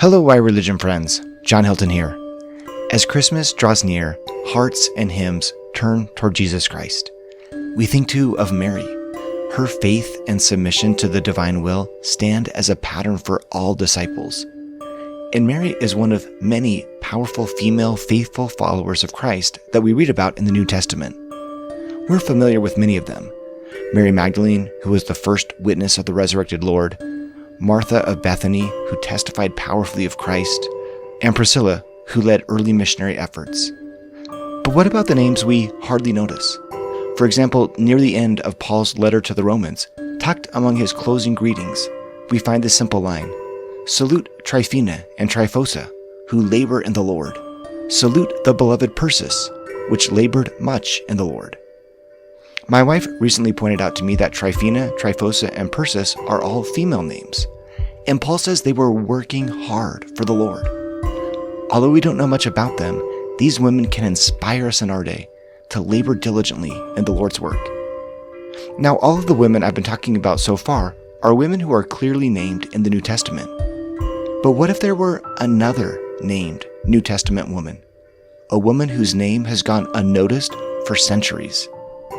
Hello, Why Religion friends. John Hilton here. As Christmas draws near, hearts and hymns turn toward Jesus Christ. We think too of Mary. Her faith and submission to the divine will stand as a pattern for all disciples. And Mary is one of many powerful female faithful followers of Christ that we read about in the New Testament. We're familiar with many of them. Mary Magdalene, who was the first witness of the resurrected Lord, Martha of Bethany, who testified powerfully of Christ, and Priscilla, who led early missionary efforts. But what about the names we hardly notice? For example, near the end of Paul's letter to the Romans, tucked among his closing greetings, we find this simple line: "Salute Tryphena and Tryphosa, who labor in the Lord. Salute the beloved Persis, which labored much in the Lord." My wife recently pointed out to me that Tryphena, Tryphosa, and Persis are all female names, and Paul says they were working hard for the Lord. Although we don't know much about them, these women can inspire us in our day to labor diligently in the Lord's work. Now, all of the women I've been talking about so far are women who are clearly named in the New Testament. But what if there were another named New Testament woman? A woman whose name has gone unnoticed for centuries.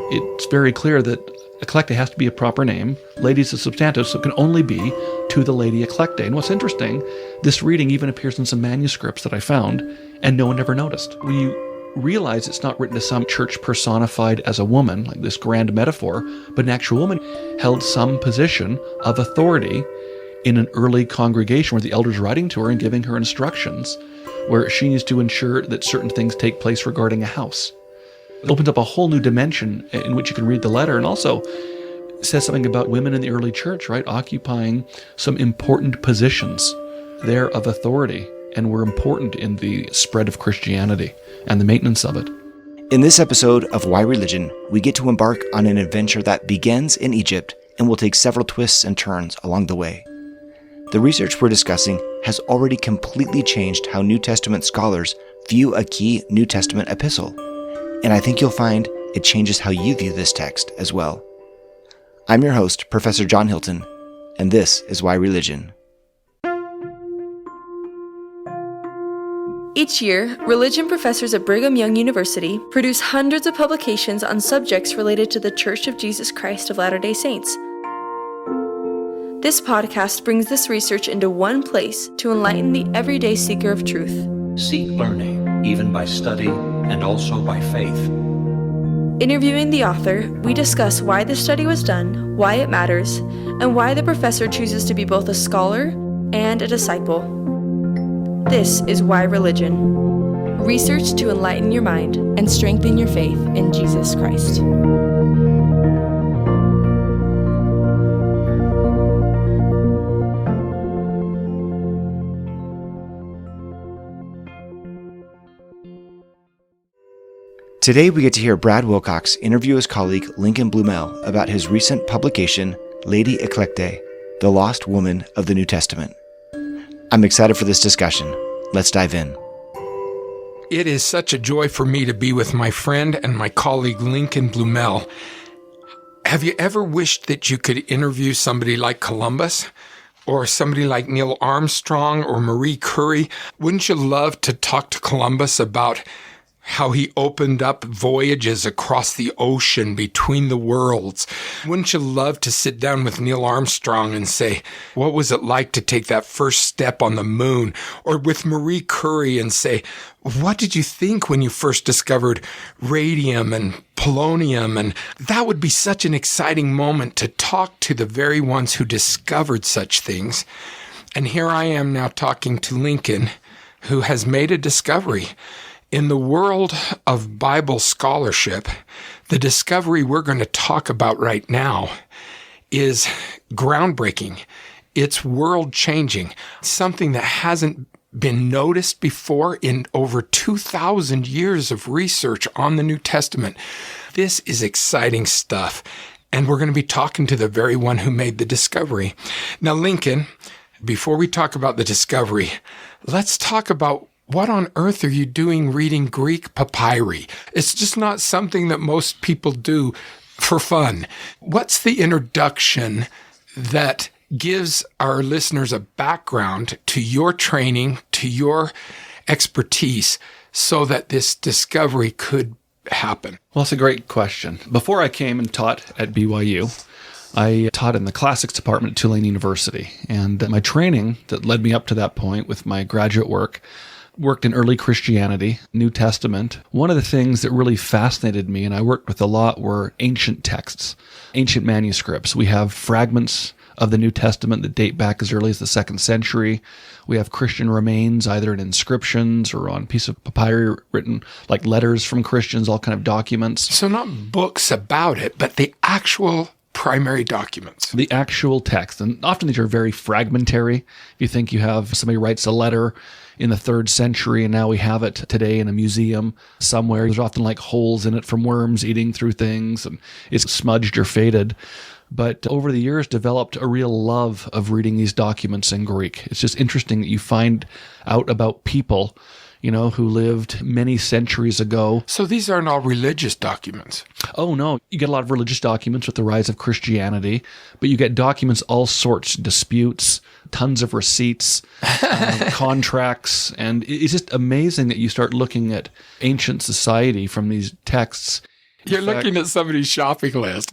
It's very clear that Eclecte has to be a proper name. Lady is a substantive, so it can only be to the Lady Eclecte. And what's interesting, this reading even appears in some manuscripts that I found, and no one ever noticed. When you realize it's not written to some church personified as a woman, like this grand metaphor, but an actual woman held some position of authority in an early congregation where the elders are writing to her and giving her instructions, where she needs to ensure that certain things take place regarding a house. It opens up a whole new dimension in which you can read the letter, and also says something about women in the early church, right, occupying some important positions there of authority, and were important in the spread of Christianity and the maintenance of it. In this episode of Why Religion, we get to embark on an adventure that begins in Egypt and will take several twists and turns along the way. The research we're discussing has already completely changed how New Testament scholars view a key New Testament epistle. And I think you'll find it changes how you view this text as well. I'm your host, Professor John Hilton, and this is Why Religion. Each year, religion professors at Brigham Young University produce hundreds of publications on subjects related to the Church of Jesus Christ of Latter-day Saints. This podcast brings this research into one place to enlighten the everyday seeker of truth. Seek learning, even by study and also by faith. Interviewing the author, we discuss why the study was done, why it matters, and why the professor chooses to be both a scholar and a disciple. This is Why Religion. Research to enlighten your mind and strengthen your faith in Jesus Christ. Today we get to hear Brad Wilcox interview his colleague Lincoln Blumell about his recent publication, Lady Eclecte, the Lost Woman of the New Testament. I'm excited for this discussion. Let's dive in. It is such a joy for me to be with my friend and my colleague Lincoln Blumell. Have you ever wished that you could interview somebody like Columbus? Or somebody like Neil Armstrong or Marie Curie? Wouldn't you love to talk to Columbus about how he opened up voyages across the ocean between the worlds? Wouldn't you love to sit down with Neil Armstrong and say, what was it like to take that first step on the moon? Or with Marie Curie and say, what did you think when you first discovered radium and polonium? And that would be such an exciting moment to talk to the very ones who discovered such things. And here I am now talking to Lincoln, who has made a discovery. In the world of Bible scholarship, the discovery we're going to talk about right now is groundbreaking. It's world-changing, something that hasn't been noticed before in over 2,000 years of research on the New Testament. This is exciting stuff, and we're going to be talking to the very one who made the discovery. Now, Lincoln, before we talk about the discovery, let's talk about what on earth are you doing reading Greek papyri? It's just not something that most people do for fun. What's the introduction that gives our listeners a background to your training, to your expertise, so that this discovery could happen? Well, that's a great question. Before I came and taught at BYU, I taught in the classics department at Tulane University. And my training that led me up to that point with my graduate work worked in early Christianity, New Testament. One of the things that really fascinated me, and I worked with a lot, were ancient texts, ancient manuscripts. We have fragments of the New Testament that date back as early as the 2nd century. We have Christian remains, either in inscriptions or on piece of papyri written like letters from Christians, all kind of documents. So not books about it, but the actual primary documents. The actual text. And often these are very fragmentary. If you think you have somebody writes a letter in the 3rd century and now we have it today in a museum somewhere, there's often like holes in it from worms eating through things and it's smudged or faded. But over the years developed a real love of reading these documents in Greek. It's just interesting that you find out about people, who lived many centuries ago. So these aren't all religious documents. Oh, no. You get a lot of religious documents with the rise of Christianity, but you get documents, all sorts, disputes, tons of receipts, contracts. And it's just amazing that you start looking at ancient society from these texts. You're looking at somebody's shopping list.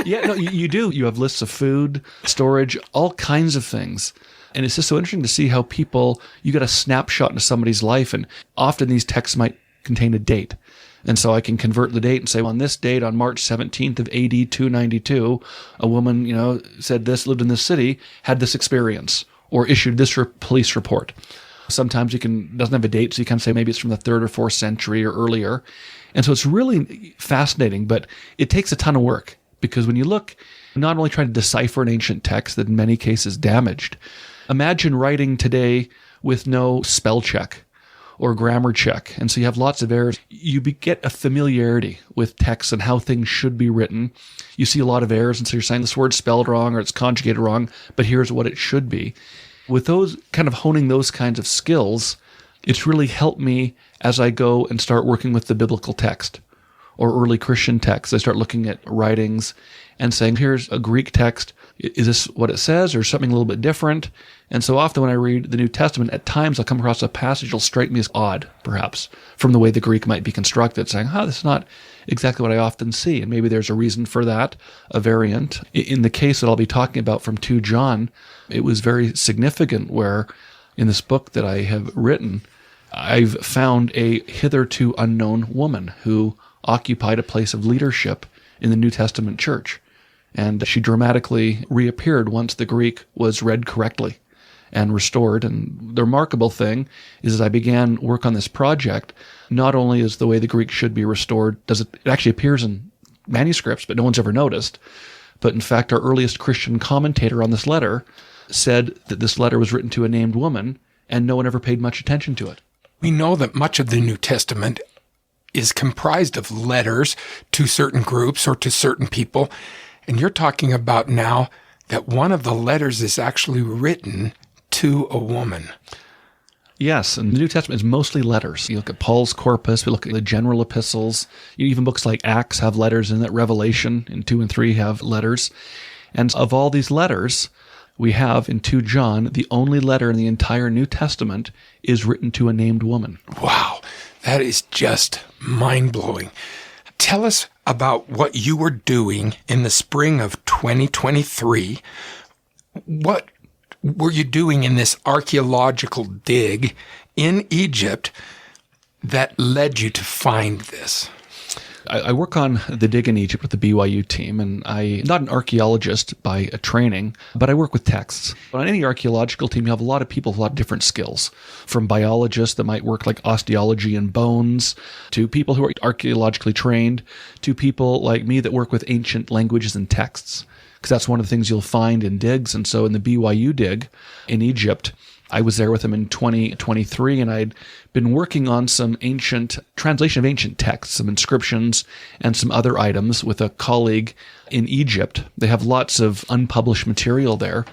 Yeah, no, you do. You have lists of food, storage, all kinds of things. And it's just so interesting to see how you get a snapshot into somebody's life. And often these texts might contain a date. And so I can convert the date and say, on this date, on March 17th of AD 292, a woman, said this, lived in this city, had this experience, or issued this police report. Sometimes doesn't have a date, so you can say maybe it's from the 3rd or 4th century or earlier. And so it's really fascinating, but it takes a ton of work because when you look, not only trying to decipher an ancient text that in many cases damaged, imagine writing today with no spell check or grammar check. And so you have lots of errors. You get a familiarity with text and how things should be written. You see a lot of errors, and so you're saying this word's spelled wrong or it's conjugated wrong, but here's what it should be. With those kind of honing those kinds of skills, it's really helped me as I go and start working with the biblical text or early Christian texts. I start looking at writings and saying, here's a Greek text. Is this what it says or something a little bit different? And so often when I read the New Testament, at times I'll come across a passage that'll strike me as odd, perhaps, from the way the Greek might be constructed, saying, this is not exactly what I often see. And maybe there's a reason for that, a variant. In the case that I'll be talking about from 2 John, it was very significant where in this book that I have written, I've found a hitherto unknown woman who occupied a place of leadership in the New Testament church. And she dramatically reappeared once the Greek was read correctly and restored. And the remarkable thing is, as I began work on this project, not only is the way the Greek should be restored, it actually appears in manuscripts, but no one's ever noticed. But in fact, our earliest Christian commentator on this letter said that this letter was written to a named woman, and no one ever paid much attention to it. We know that much of the New Testament is comprised of letters to certain groups or to certain people. And you're talking about now that one of the letters is actually written to a woman. Yes, and the New Testament is mostly letters. You look at Paul's corpus, we look at the general epistles. Even books like Acts have letters in it. Revelation in 2 and 3 have letters. And of all these letters, we have in 2 John, the only letter in the entire New Testament is written to a named woman. Wow, that is just mind-blowing. Tell us about what you were doing in the spring of 2023. What were you doing in this archaeological dig in Egypt that led you to find this? I work on the dig in Egypt with the BYU team, and I'm not an archaeologist by a training, but I work with texts. On any archaeological team, you have a lot of people with a lot of different skills, from biologists that might work like osteology and bones, to people who are archaeologically trained, to people like me that work with ancient languages and texts, because that's one of the things you'll find in digs. And so in the BYU dig in Egypt, I was there with them in 2023, and I'd been working on some translation of ancient texts, some inscriptions, and some other items with a colleague in Egypt. They have lots of unpublished material there.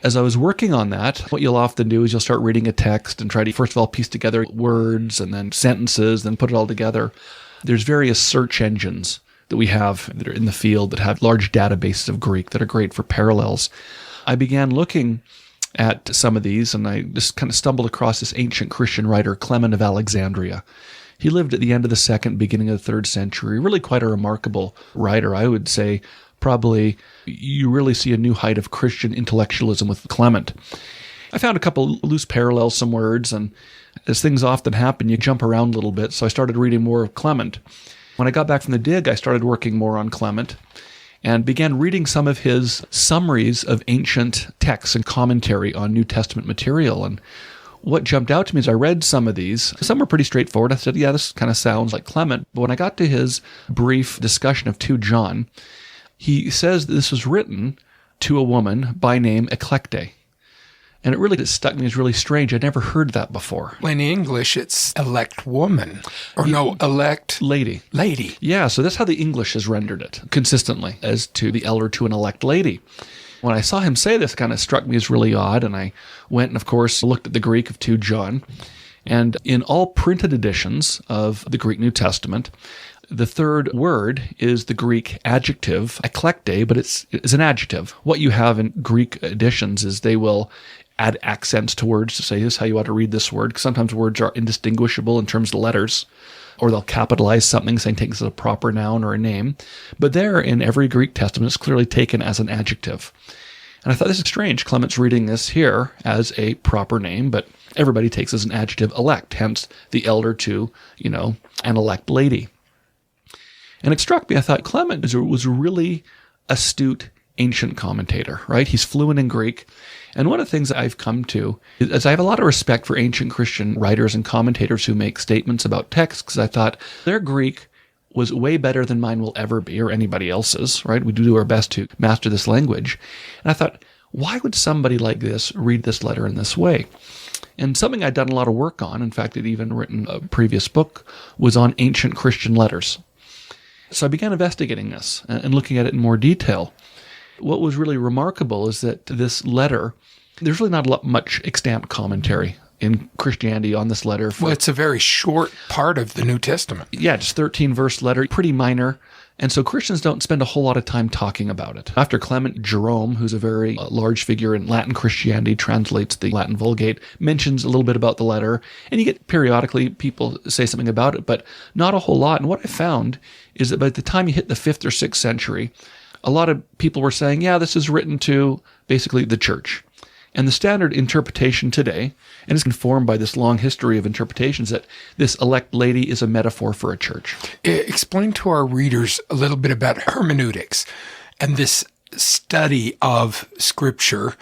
As I was working on that, what you'll often do is you'll start reading a text and try to, first of all, piece together words and then sentences, then put it all together. There's various search engines that we have that are in the field that have large databases of Greek that are great for parallels. I began looking at some of these, and I just kind of stumbled across this ancient Christian writer, Clement of Alexandria. He lived at the end of the 2nd, beginning of the 3rd century, really quite a remarkable writer. I would say probably you really see a new height of Christian intellectualism with Clement. I found a couple loose parallels, some words, and as things often happen, you jump around a little bit, so I started reading more of Clement. When I got back from the dig, I started working more on Clement and began reading some of his summaries of ancient texts and commentary on New Testament material. And what jumped out to me as I read some of these, some were pretty straightforward. I said, yeah, this kind of sounds like Clement. But when I got to his brief discussion of 2 John, he says that this was written to a woman by name Eclecte. And it really just stuck me as really strange. I'd never heard that before. Well, in English, it's elect woman. Or no, elect lady. Lady. Yeah, so that's how the English has rendered it consistently, as to the elder to an elect lady. When I saw him say this, it kind of struck me as really odd, and I went and, of course, looked at the Greek of 2 John. And in all printed editions of the Greek New Testament, the third word is the Greek adjective, eclecte, but it's an adjective. What you have in Greek editions is they will add accents to words to say, this is how you ought to read this word, because sometimes words are indistinguishable in terms of letters, or they'll capitalize something, saying takes as a proper noun or a name. But there, in every Greek testament, it's clearly taken as an adjective. And I thought, this is strange. Clement's reading this here as a proper name, but everybody takes as an adjective elect, hence the elder to, an elect lady. And it struck me, I thought, Clement was a really astute ancient commentator, right? He's fluent in Greek. And one of the things that I've come to is I have a lot of respect for ancient Christian writers and commentators who make statements about texts, because I thought their Greek was way better than mine will ever be, or anybody else's, right? We do our best to master this language. And I thought, why would somebody like this read this letter in this way? And something I'd done a lot of work on, in fact, I'd even written a previous book, was on ancient Christian letters. So I began investigating this and looking at it in more detail. What was really remarkable is that this letter, there's really not much extant commentary in Christianity on this letter. Well, it's a very short part of the New Testament. Yeah, just 13-verse letter, pretty minor. And so Christians don't spend a whole lot of time talking about it. After Clement, Jerome, who's a very large figure in Latin Christianity, translates the Latin Vulgate, mentions a little bit about the letter. And you get periodically people say something about it, but not a whole lot. And what I found is that by the time you hit the 5th or 6th century, a lot of people were saying, yeah, this is written to basically the church. And the standard interpretation today, and it's informed by this long history of interpretations, that this elect lady is a metaphor for a church. Explain to our readers a little bit about hermeneutics and this study of Scripture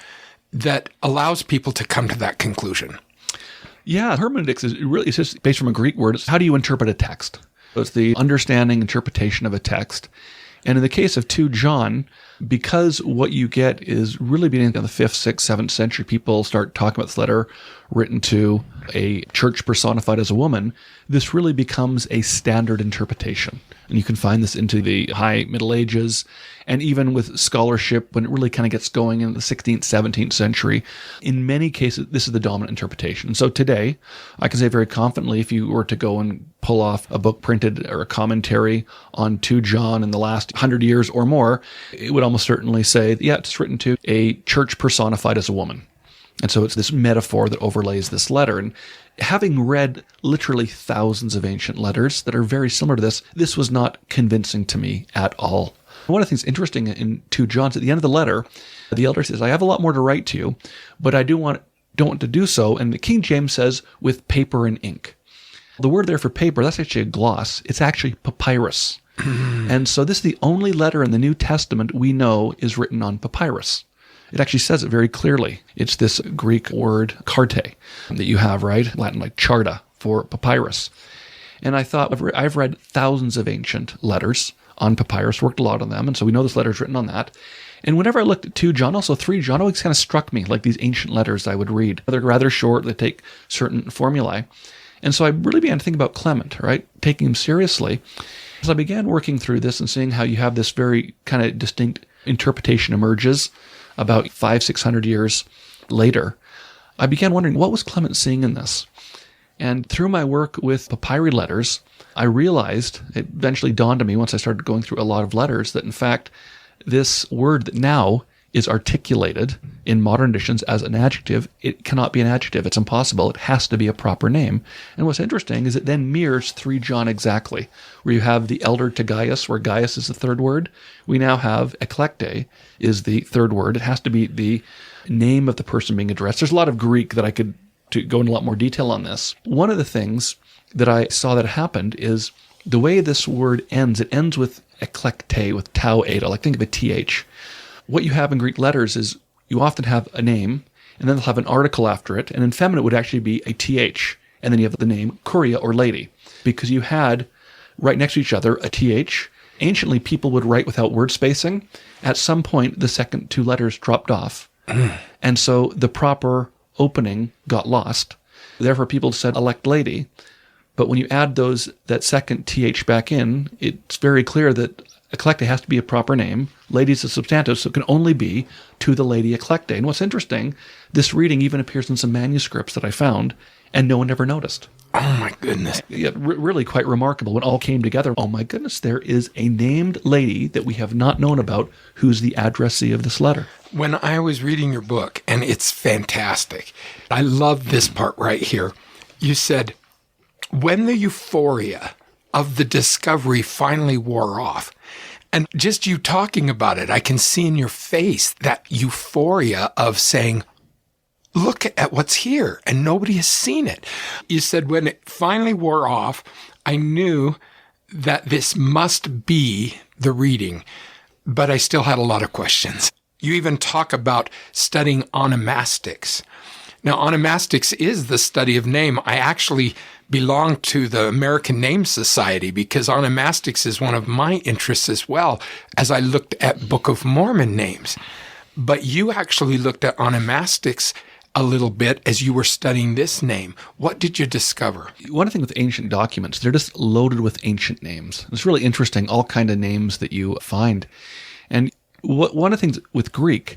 that allows people to come to that conclusion. Yeah, hermeneutics is really, it's just based from a Greek word. It's how do you interpret a text? So it's the understanding, interpretation of a text. And in the case of 2 John, because what you get is really beginning in the 5th, 6th, 7th century, people start talking about this letter written to a church personified as a woman, this really becomes a standard interpretation. And you can find this into the high Middle Ages, and even with scholarship, when it really kind of gets going in the 16th, 17th century, in many cases, this is the dominant interpretation. So today, I can say very confidently, if you were to go and pull off a book printed or a commentary on 2 John in the last 100 years or more, it would almost certainly say, yeah, it's written to a church personified as a woman. And so it's this metaphor that overlays this letter. And having read literally thousands of ancient letters that are very similar to this was not convincing to me at all. One of the things interesting in 2 John, at the end of the letter, the elder says, I have a lot more to write to you, but I don't want to do so. And the King James says, with paper and ink. The word there for paper, that's actually a gloss. It's actually papyrus. And so this is the only letter in the New Testament we know is written on papyrus. It actually says it very clearly. It's this Greek word carte that you have, right? Latin like charta for papyrus. And I thought, I've read thousands of ancient letters on papyrus, worked a lot on them, and so we know this letter is written on that. And whenever I looked at 2 John, also 3 John, always kind of struck me like these ancient letters I would read. They're rather short, they take certain formulae. And so I really began to think about Clement, right? Taking him seriously. As I began working through this and seeing how you have this very kind of distinct interpretation emerges about 500-600 years later, I began wondering, what was Clement seeing in this? And through my work with papyri letters, I realized, it eventually dawned on me once I started going through a lot of letters, that in fact, this word that now is articulated in modern editions as an adjective, it cannot be an adjective. It's impossible. It has to be a proper name. And what's interesting is it then mirrors 3 John exactly, where you have the elder to Gaius, where Gaius is the third word. We now have Eclecte is the third word. It has to be the name of the person being addressed. There's a lot of Greek that I could go into a lot more detail on this. One of the things that I saw that happened is the way this word ends, it ends with Eclecte, with tau eta, like think of a th. What you have in Greek letters is you often have a name, and then they'll have an article after it, and in feminine it would actually be a th, and then you have the name Curia or lady, because you had right next to each other a th. Anciently, people would write without word spacing. At some point, the second 2 letters dropped off, and so the proper opening got lost. Therefore, people said elect lady, but when you add that second th back in, it's very clear that Eclecte has to be a proper name. Lady is a substantive, so it can only be to the lady Eclecte. And what's interesting, this reading even appears in some manuscripts that I found, and no one ever noticed. Oh my goodness. Yeah, really quite remarkable. When all came together, oh my goodness, there is a named lady that we have not known about who's the addressee of this letter. When I was reading your book, and it's fantastic, I love this part right here. You said, when the euphoria of the discovery finally wore off, and just you talking about it, I can see in your face that euphoria of saying, look at what's here, and nobody has seen it. You said when it finally wore off, I knew that this must be the reading, but I still had a lot of questions. You even talk about studying onomastics. Now, onomastics is the study of name. I actually belong to the American Name Society because onomastics is one of my interests as well as I looked at Book of Mormon names. But you actually looked at onomastics a little bit as you were studying this name. What did you discover? One thing with ancient documents, they're just loaded with ancient names. It's really interesting, all kind of names that you find. And one of the things with Greek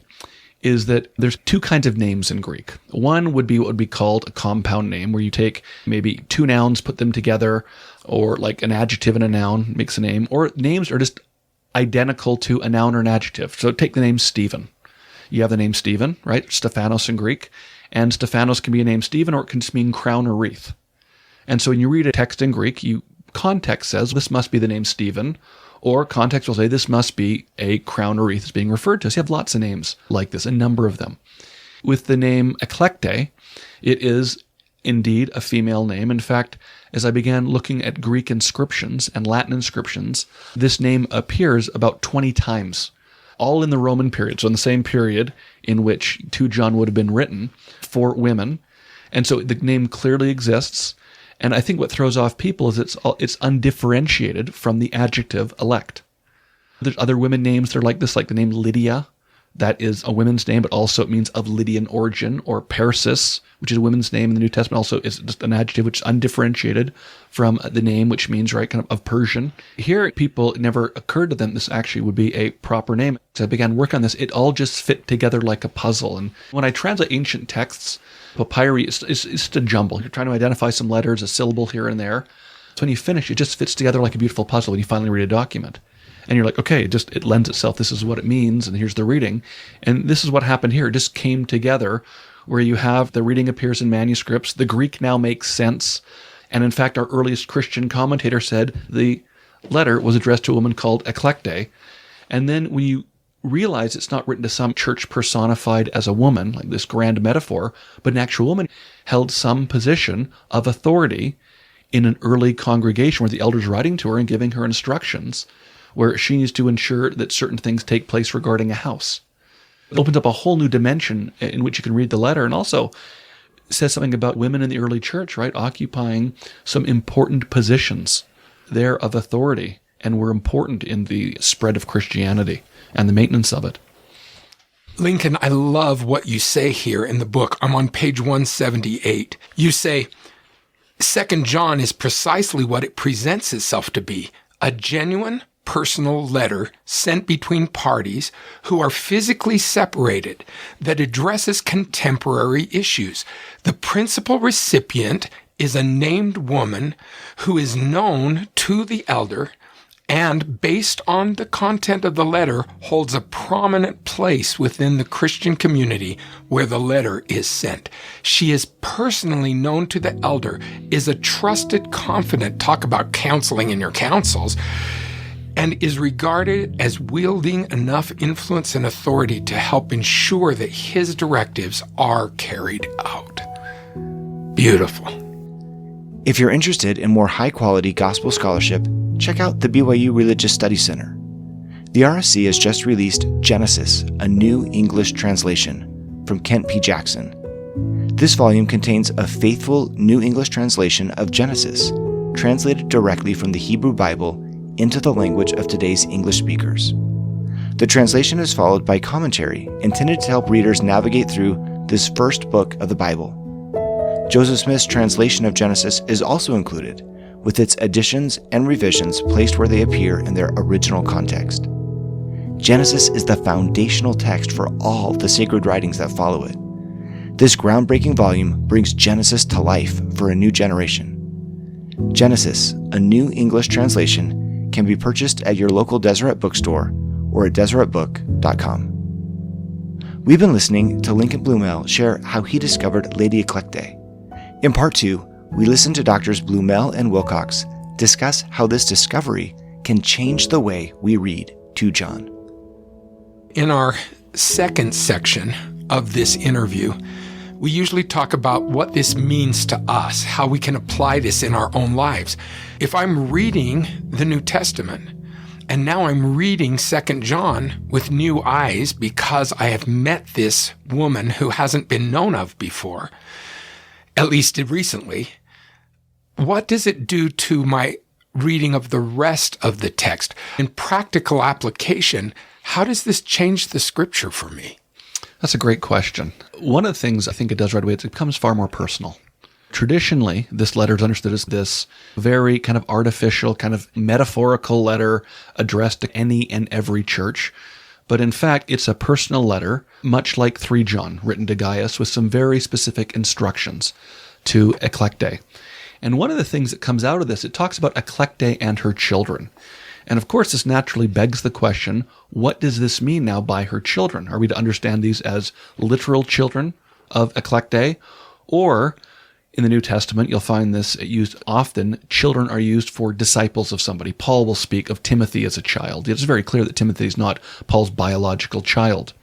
is that there's 2 kinds of names in Greek. One would be what would be called a compound name, where you take maybe 2 nouns, put them together, or like an adjective and a noun makes a name, or names are just identical to a noun or an adjective. So take the name Stephen. You have the name Stephen, right? Stephanos in Greek. And Stephanos can be a name Stephen, or it can just mean crown or wreath. And so when you read a text in Greek, context says this must be the name Stephen, or context will say this must be a crown or wreath that's being referred to. So you have lots of names like this, a number of them. With the name Eclecte, it is indeed a female name. In fact, as I began looking at Greek inscriptions and Latin inscriptions, this name appears about 20 times, all in the Roman period. So in the same period in which 2 John would have been written for women. And so the name clearly exists. And I think what throws off people is it's undifferentiated from the adjective elect. There's other women names that are like this, like the name Lydia. That is a woman's name, but also it means of Lydian origin, or Persis, which is a woman's name in the New Testament, also is just an adjective which is undifferentiated from the name, which means, right, kind of person. Here, people, it never occurred to them this actually would be a proper name. As I began work on this, it all just fit together like a puzzle. And when I translate ancient texts, papyri is just a jumble. You're trying to identify some letters, a syllable here and there. So when you finish, it just fits together like a beautiful puzzle when you finally read a document. And you're like, okay, it lends itself. This is what it means, and here's the reading. And this is what happened here. It just came together where you have the reading appears in manuscripts. The Greek now makes sense. And in fact, our earliest Christian commentator said the letter was addressed to a woman called Eclecte. And then when you realize it's not written to some church personified as a woman, like this grand metaphor, but an actual woman held some position of authority in an early congregation where the elders are writing to her and giving her instructions, where she needs to ensure that certain things take place regarding a house. It opens up a whole new dimension in which you can read the letter, and also says something about women in the early church, right, occupying some important positions there of authority, and were important in the spread of Christianity and the maintenance of it. Lincoln, I love what you say here in the book. I'm on page 178. You say, 2 John is precisely what it presents itself to be, a genuine personal letter sent between parties who are physically separated that addresses contemporary issues. The principal recipient is a named woman who is known to the elder and based on the content of the letter, holds a prominent place within the Christian community where the letter is sent. She is personally known to the elder, is a trusted confidant, talk about counseling in your councils, and is regarded as wielding enough influence and authority to help ensure that his directives are carried out. Beautiful. If you're interested in more high-quality gospel scholarship, check out the BYU Religious Studies Center. The RSC has just released Genesis, a new English translation, from Kent P. Jackson. This volume contains a faithful New English translation of Genesis, translated directly from the Hebrew Bible into the language of today's English speakers. The translation is followed by commentary intended to help readers navigate through this first book of the Bible. Joseph Smith's translation of Genesis is also included, with its additions and revisions placed where they appear in their original context. Genesis is the foundational text for all the sacred writings that follow it. This groundbreaking volume brings Genesis to life for a new generation. Genesis, a new English translation, can be purchased at your local Deseret bookstore or at deseretbook.com. We've been listening to Lincoln Blumell share how he discovered Lady Eclecte. In Part 2, we listen to Doctors Blumell and Wilcox discuss how this discovery can change the way we read 2 John. In our second section of this interview, we usually talk about what this means to us, how we can apply this in our own lives. If I'm reading the New Testament, and now I'm reading 2 John with new eyes because I have met this woman who hasn't been known of before, at least recently, what does it do to my reading of the rest of the text? In practical application, how does this change the scripture for me? That's a great question. One of the things I think it does right away is it becomes far more personal. Traditionally, this letter is understood as this very kind of artificial, kind of metaphorical letter addressed to any and every church. But in fact, it's a personal letter, much like 3 John, written to Gaius with some very specific instructions to Eclecte. And one of the things that comes out of this, it talks about Eclecte and her children. And of course, this naturally begs the question, what does this mean now by her children? Are we to understand these as literal children of Eclecte? Or in the New Testament, you'll find this used often. Children are used for disciples of somebody. Paul will speak of Timothy as a child. It's very clear that Timothy is not Paul's biological child.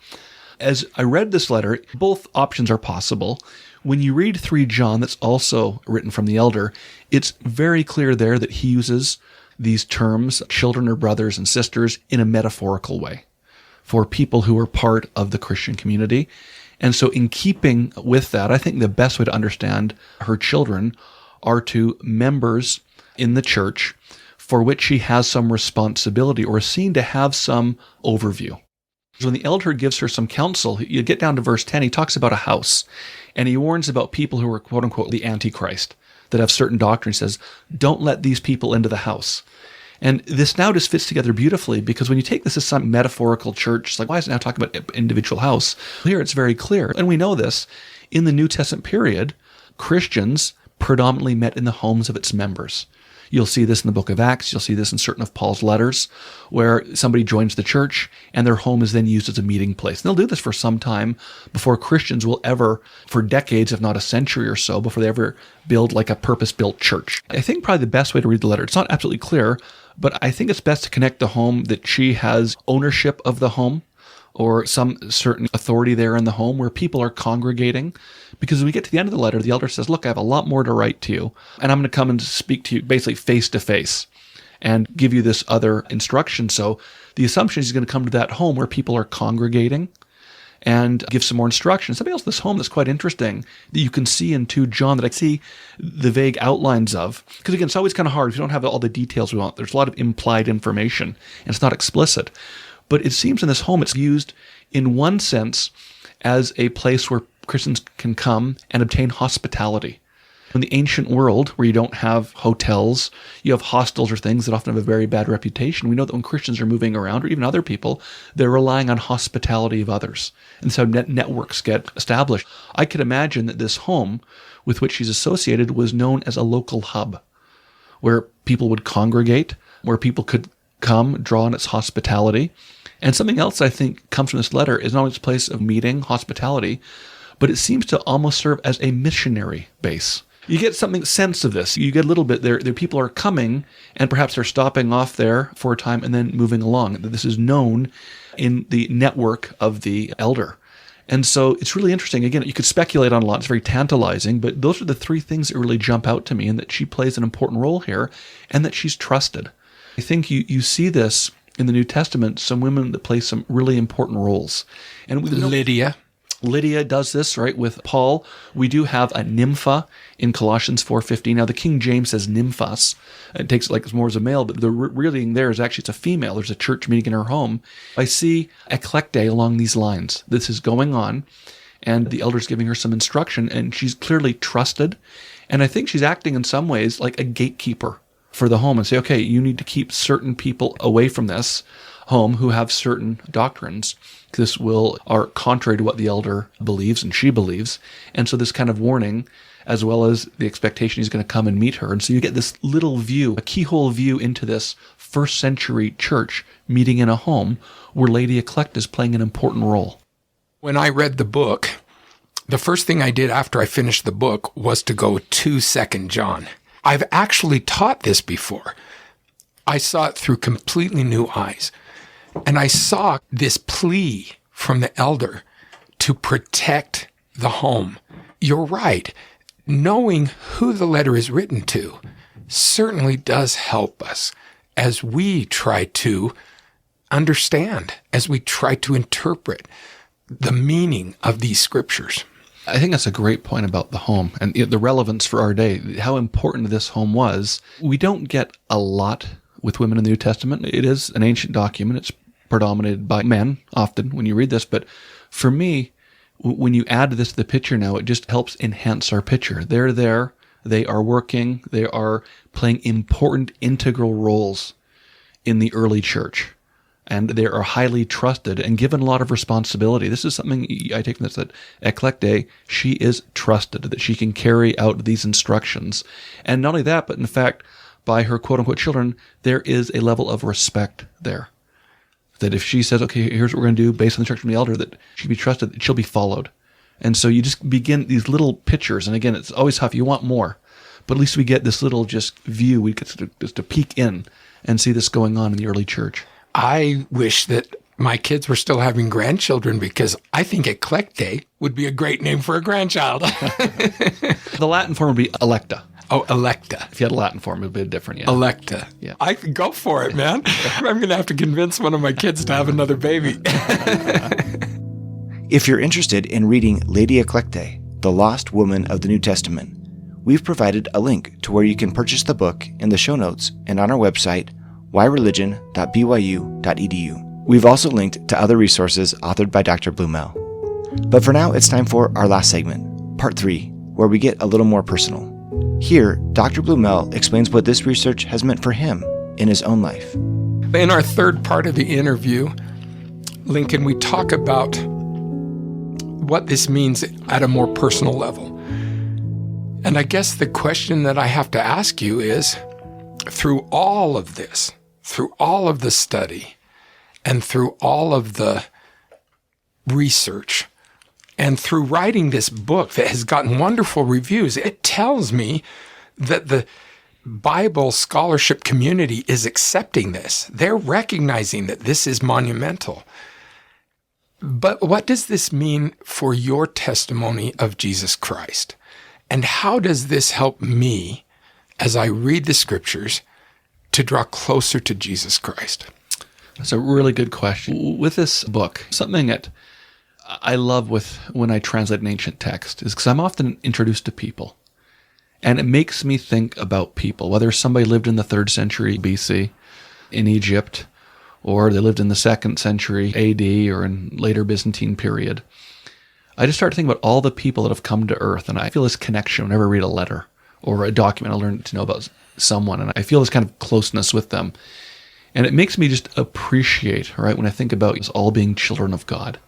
As I read this letter, both options are possible. When you read 3 John, that's also written from the elder, it's very clear there that he uses these terms, children or brothers and sisters, in a metaphorical way for people who are part of the Christian community. And so in keeping with that, I think the best way to understand her children are to members in the church for which she has some responsibility or is seen to have some overview. When the elder gives her some counsel, you get down to verse 10, he talks about a house, and he warns about people who are, quote unquote, the Antichrist, that have certain doctrine. He says, don't let these people into the house. And this now just fits together beautifully, because when you take this as some metaphorical church, it's like, why is it now talking about individual house? Here it's very clear. And we know this. In the New Testament period, Christians predominantly met in the homes of its members. You'll see this in the book of Acts. You'll see this in certain of Paul's letters, where somebody joins the church and their home is then used as a meeting place. And they'll do this for some time before Christians will ever, for decades, if not a century or so, before they ever build like a purpose-built church. I think probably the best way to read the letter, it's not absolutely clear, but I think it's best to connect the home that she has ownership of the home or some certain authority there in the home where people are congregating. Because when we get to the end of the letter, the elder says, look, I have a lot more to write to you, and I'm going to come and speak to you basically face to face and give you this other instruction. So the assumption is he's going to come to that home where people are congregating and give some more instruction. Something else in this home that's quite interesting that you can see in 2 John that I see the vague outlines of. Because again, it's always kind of hard if you don't have all the details we want. There's a lot of implied information, and it's not explicit. But it seems in this home it's used in one sense as a place where Christians can come and obtain hospitality. In the ancient world, where you don't have hotels, you have hostels or things that often have a very bad reputation. We know that when Christians are moving around, or even other people, they're relying on hospitality of others. And so networks get established. I could imagine that this home with which she's associated was known as a local hub, where people would congregate, where people could come, draw on its hospitality. And something else I think comes from this letter is not only its place of meeting, hospitality, but it seems to almost serve as a missionary base. You get something sense of this. You get a little bit there. People are coming, and perhaps they're stopping off there for a time and then moving along. This is known in the network of the elder. And so it's really interesting. Again, you could speculate on a lot. It's very tantalizing, but those are the three things that really jump out to me, and that she plays an important role here, and that she's trusted. I think you see this in the New Testament, some women that play some really important roles. And Lydia does this, right, with Paul. We do have a nympha in Colossians 4:15. Now, the King James says nymphas. It takes it like it's more as a male, but the reading there is actually it's a female. There's a church meeting in her home. I see eclecte along these lines. This is going on, and the elder's giving her some instruction, and she's clearly trusted. And I think she's acting in some ways like a gatekeeper for the home and say, okay, you need to keep certain people away from this home who have certain doctrines. This are contrary to what the elder believes and she believes. And so this kind of warning, as well as the expectation he's going to come and meet her. And so you get this little view, a keyhole view into this first century church meeting in a home where Lady Eclecte is playing an important role. When I read the book, the first thing I did after I finished the book was to go to 2 John. I've actually taught this before. I saw it through completely new eyes. And I saw this plea from the elder to protect the home. You're right. Knowing who the letter is written to certainly does help us as we try to understand, as we try to interpret the meaning of these scriptures. I think that's a great point about the home and the relevance for our day, how important this home was. We don't get a lot with women in the New Testament. It is an ancient document. It's predominated by men often when you read this. But for me, when you add this to the picture now, it just helps enhance our picture. They're there. They are working. They are playing important integral roles in the early church. And they are highly trusted and given a lot of responsibility. This is something I take from this, that Eclecte, she is trusted, that she can carry out these instructions. And not only that, but in fact, by her quote-unquote children, there is a level of respect there. That if she says, okay, here's what we're going to do based on the instruction from the elder, that she can be trusted, that she'll be followed. And so you just begin these little pictures. And again, it's always tough. You want more. But at least we get this little just view. We get to peek in and see this going on in the early church. I wish that my kids were still having grandchildren, because I think Eclecte would be a great name for a grandchild. The Latin form would be Electa. Oh, Electa. If you had a Latin form, it would be different. Yeah. Electa. Yeah. I could go for it, man. I'm going to have to convince one of my kids to have another baby. If you're interested in reading Lady Eclecte, the Lost Woman of the New Testament, we've provided a link to where you can purchase the book in the show notes and on our website, whyreligion.byu.edu. We've also linked to other resources authored by Dr. Blumell. But for now, it's time for our last segment, Part 3, where we get a little more personal. Here, Dr. Blumell explains what this research has meant for him in his own life. In our third part of the interview, Lincoln, we talk about what this means at a more personal level. And I guess the question that I have to ask you is, through all of this, through all of the study, and through all of the research, and through writing this book that has gotten wonderful reviews, it tells me that the Bible scholarship community is accepting this. They're recognizing that this is monumental. But what does this mean for your testimony of Jesus Christ? And how does this help me, as I read the scriptures, to draw closer to Jesus Christ? That's a really good question. With this book, something that I love when I translate an ancient text is because I'm often introduced to people. And it makes me think about people, whether somebody lived in the 3rd century BC in Egypt, or they lived in the 2nd century AD or in later Byzantine period. I just start to think about all the people that have come to earth, and I feel this connection whenever I read a letter or a document. I learn to know about someone, and I feel this kind of closeness with them. And it makes me just appreciate, right, when I think about us all being children of God.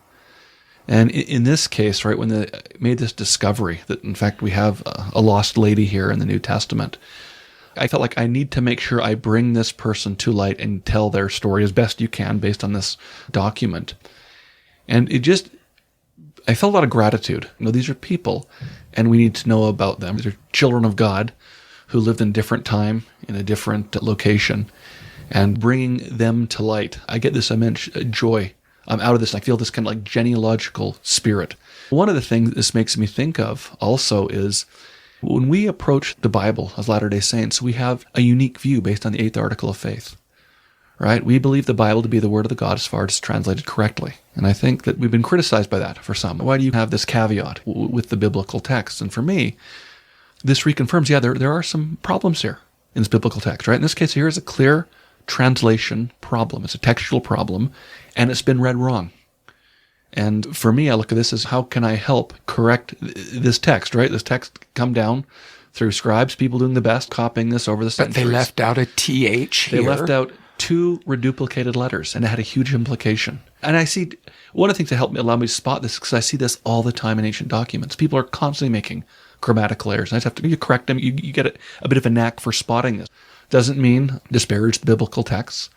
And in this case, right, when they made this discovery that, in fact, we have a lost lady here in the New Testament, I felt like I need to make sure I bring this person to light and tell their story as best you can based on this document. And I felt a lot of gratitude. These are people, and we need to know about them. These are children of God who lived in a different time, in a different location, and bringing them to light. I get this immense joy. I'm out of this. I feel this kind of like genealogical spirit. One of the things this makes me think of also is when we approach the Bible as Latter-day Saints, we have a unique view based on the 8th article of faith, right? We believe the Bible to be the word of the God as far as it's translated correctly. And I think that we've been criticized by that for some. Why do you have this caveat with the biblical text? And for me, this reconfirms, there are some problems here in this biblical text, right? In this case, here is a clear translation problem. It's a textual problem, and it's been read wrong. And for me, I look at this as how can I help correct this text, right? This text come down through scribes, people doing the best, copying this over the centuries. But they left out a TH here. They left out 2 reduplicated letters, and it had a huge implication. And I see, one of the things that allow me to spot this, because I see this all the time in ancient documents. People are constantly making grammatical errors, and I just have to correct them. You get a bit of a knack for spotting this. Doesn't mean disparage the biblical texts,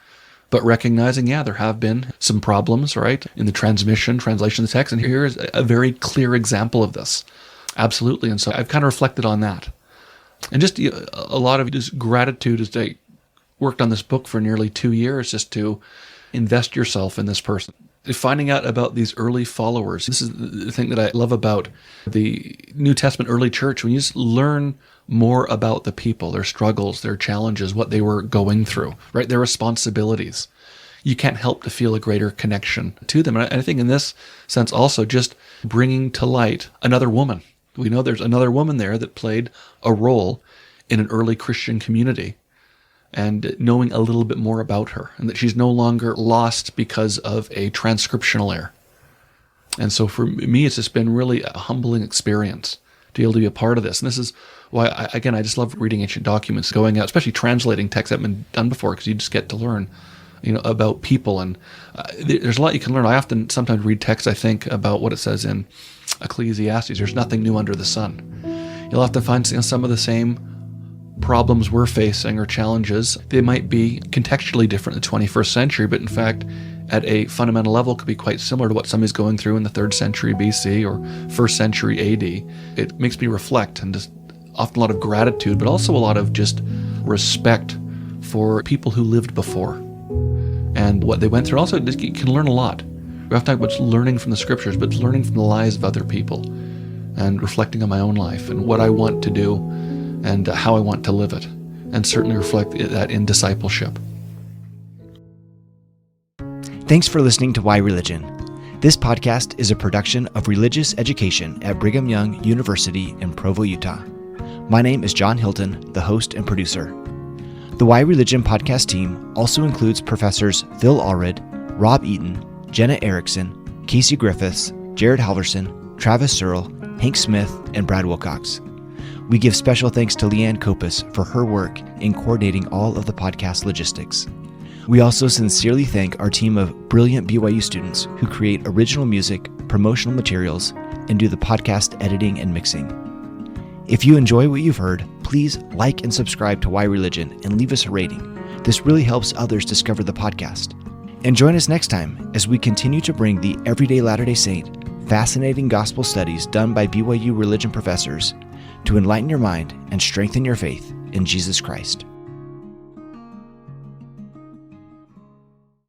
but recognizing, there have been some problems, right, in the translation of the text. And here is a very clear example of this. Absolutely. And so I've kind of reflected on that. And just a lot of just gratitude as I worked on this book for nearly 2 years, just to invest yourself in this person. Finding out about these early followers. This is the thing that I love about the New Testament early church. When you just learn more about the people, their struggles, their challenges, what they were going through, right? Their responsibilities. You can't help to feel a greater connection to them. And I think in this sense also just bringing to light another woman. We know there's another woman there that played a role in an early Christian community, and knowing a little bit more about her, and that she's no longer lost because of a transcriptional error. And so for me, it's just been really a humbling experience to be able to be a part of this. And this is why, I just love reading ancient documents, going out, especially translating texts that haven't been done before, because you just get to learn, about people. And there's a lot you can learn. I often sometimes read texts, I think, about what it says in Ecclesiastes. There's nothing new under the sun. You'll often find some of the same problems we're facing or challenges. They might be contextually different in the 21st century, but in fact, at a fundamental level, could be quite similar to what somebody's going through in the 3rd century BC or 1st century AD. It makes me reflect, and just often a lot of gratitude, but also a lot of just respect for people who lived before and what they went through. Also, you can learn a lot. We often talk about learning from the scriptures, but learning from the lives of other people and reflecting on my own life and what I want to do and how I want to live it, and certainly reflect that in discipleship. Thanks for listening to Why Religion. This podcast is a production of Religious Education at Brigham Young University in Provo, Utah. My name is John Hilton, the host and producer. The Why Religion podcast team also includes professors Phil Allred, Rob Eaton, Jenna Erickson, Casey Griffiths, Jared Halverson, Travis Searle, Hank Smith, and Brad Wilcox. We give special thanks to Leanne Kopus for her work in coordinating all of the podcast logistics. We also sincerely thank our team of brilliant BYU students who create original music, promotional materials, and do the podcast editing and mixing. If you enjoy what you've heard, please like and subscribe to Why Religion and leave us a rating. This really helps others discover the podcast. And join us next time as we continue to bring the everyday Latter-day Saint fascinating gospel studies done by BYU religion professors to enlighten your mind and strengthen your faith in Jesus Christ.